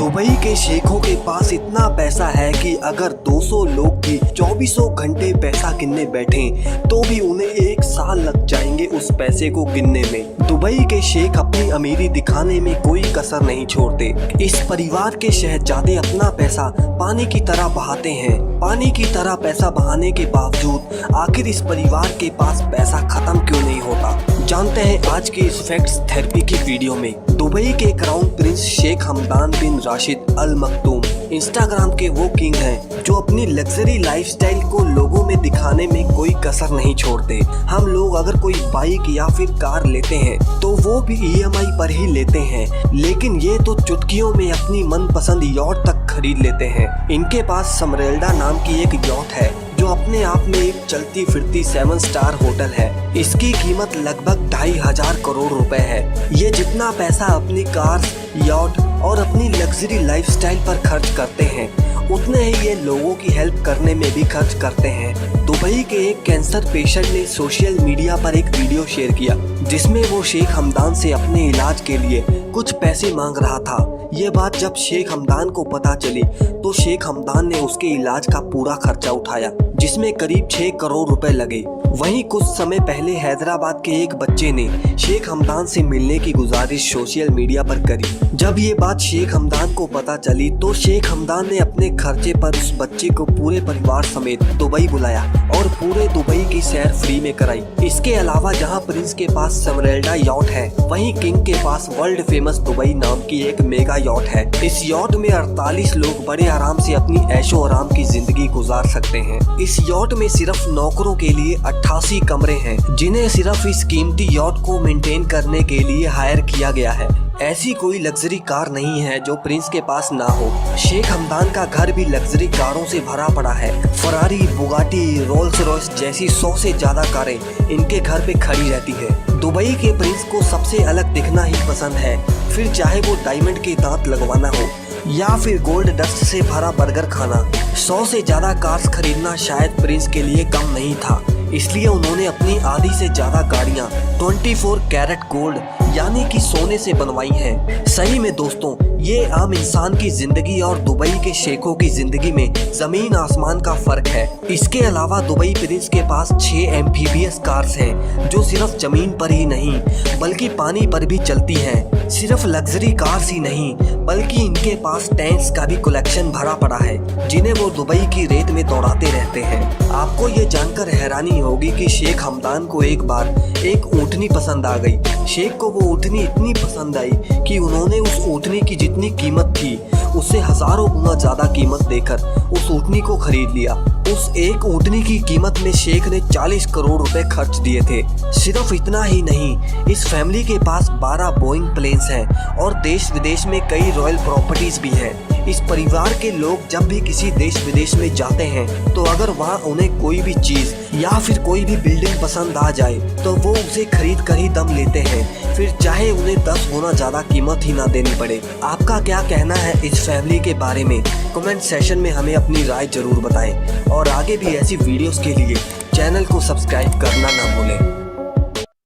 Dubai के शेखों के पास इतना पैसा है कि अगर 200 लोग भी 24 घंटे पैसा गिनने बैठें तो भी उन्हें 1 साल लग जाएंगे उस पैसे को गिनने में। दुबई के शेख अपनी अमीरी दिखाने में कोई कसर नहीं छोड़ते। इस परिवार के शहजादे अपना पैसा पानी की तरह बहाते हैं। पानी की तरह पैसा बहाने के बावजूद आखिर इस परिवार के पास पैसा खत्म क्यों नहीं होता, जानते हैं आज की इस फैक्ट्स थेरेपी की वीडियो में। दुबई के क्राउन प्रिंस शेख हमदान बिन राशिद अल मखदूम इंस्टाग्राम के वो किंग हैं जो अपनी लग्जरी लाइफस्टाइल को लोगों में दिखाने में कोई कसर नहीं छोड़ते। हम लोग अगर कोई बाइक या फिर कार लेते हैं तो वो भी EMI पर ही लेते हैं, लेकिन ये तो चुटकियों में अपनी मनपसंद यॉट तक खरीद लेते हैं। इनके पास समरेल्डा नाम की एक यॉट है जो अपने आप में एक चलती फिरती 7 स्टार होटल है। इसकी कीमत लगभग 2,500 करोड़ रुपए है। ये जितना पैसा अपनी कार, यॉट और अपनी लग्जरी लाइफस्टाइल पर खर्च करते हैं उतने ही ये लोगों की हेल्प करने में भी खर्च करते हैं। दुबई के एक कैंसर पेशेंट ने सोशल मीडिया पर एक वीडियो शेयर किया जिसमें वो शेख हमदान से अपने इलाज के लिए कुछ पैसे मांग रहा था। ये बात जब शेख हमदान को पता चली तो शेख हमदान ने उसके इलाज का पूरा खर्चा उठाया जिसमें करीब 6 करोड़ रुपए लगे। वहीं कुछ समय पहले हैदराबाद के एक बच्चे ने शेख हमदान से मिलने की गुजारिश सोशल मीडिया पर करी। जब ये बात शेख हमदान को पता चली तो शेख हमदान ने अपने खर्चे पर उस बच्चे को पूरे परिवार समेत दुबई बुलाया और पूरे दुबई की सैर फ्री में कराई। इसके अलावा जहां प्रिंस के पास समरेल्डा यॉट है वहीं किंग के पास वर्ल्ड फेमस दुबई नाम की एक मेगा यॉट है। इस यॉट में 48 लोग बड़े आराम से अपनी ऐशो आराम की जिंदगी गुजार सकते हैं। इस यॉट में सिर्फ नौकरों के लिए 88 कमरे हैं जिन्हें सिर्फ इस कीमती यॉट को मेंटेन करने के लिए हायर किया गया है। ऐसी कोई लग्जरी कार नहीं है जो प्रिंस के पास ना हो। शेख हमदान का घर भी लग्जरी कारों से भरा पड़ा है। फरारी, बुगाटी, रोल्स रॉयस जैसी 100 से ज्यादा कारें इनके घर पे खड़ी रहती है। दुबई के प्रिंस को सबसे अलग दिखना ही पसंद है, फिर चाहे वो डायमंड के दांत लगवाना हो या फिर गोल्ड डस्ट से भरा बर्गर खाना। 100 से ज्यादा कार्स खरीदना शायद प्रिंस के लिए कम नहीं था, इसलिए उन्होंने अपनी आधी से ज्यादा गाड़ियां 24 कैरेट गोल्ड यानी कि सोने से बनवाई हैं। सही में दोस्तों, ये आम इंसान की जिंदगी और दुबई के शेखों की जिंदगी में जमीन आसमान का फर्क है। इसके अलावा दुबई प्रिंस के पास 6 एम्फीबियस कार्स हैं जो सिर्फ जमीन पर ही नहीं बल्कि पानी पर भी चलती हैं। सिर्फ लग्जरी कार्स ही नहीं बल्कि इनके पास टैंक्स का भी कलेक्शन भरा पड़ा है जिन्हें वो दुबई की रेत में दौड़ाते रहते हैं। आपको ये जानकर हैरानी होगी कि शेख हमदान को एक बार एक ऊँटनी पसंद आ गई। शेख को वो ऊँटनी इतनी पसंद आई कि उन्होंने उस ऊँटनी की जितनी कीमत थी उससे हजारों गुना ज्यादा कीमत देकर उस ऊँटनी को खरीद लिया। उस एक ऊँटनी की कीमत में शेख ने 40 करोड़ रुपए खर्च दिए थे। सिर्फ इतना ही नहीं, इस फैमिली के पास 12 बोइंग प्लेन्स हैं और देश विदेश में कई रॉयल प्रॉपर्टीज भी हैं। इस परिवार के लोग जब भी किसी देश विदेश में जाते हैं तो अगर वहाँ उन्हें कोई भी चीज या फिर कोई भी बिल्डिंग पसंद आ जाए तो वो उसे खरीद कर ही दम लेते हैं, फिर चाहे उन्हें 10 गुना ज्यादा कीमत ही ना देनी पड़े। आपका क्या कहना है इस फैमिली के बारे में? कमेंट सेशन में हमें अपनी राय जरूर बताएं और आगे भी ऐसी वीडियोस के लिए चैनल को सब्सक्राइब करना ना भूलें।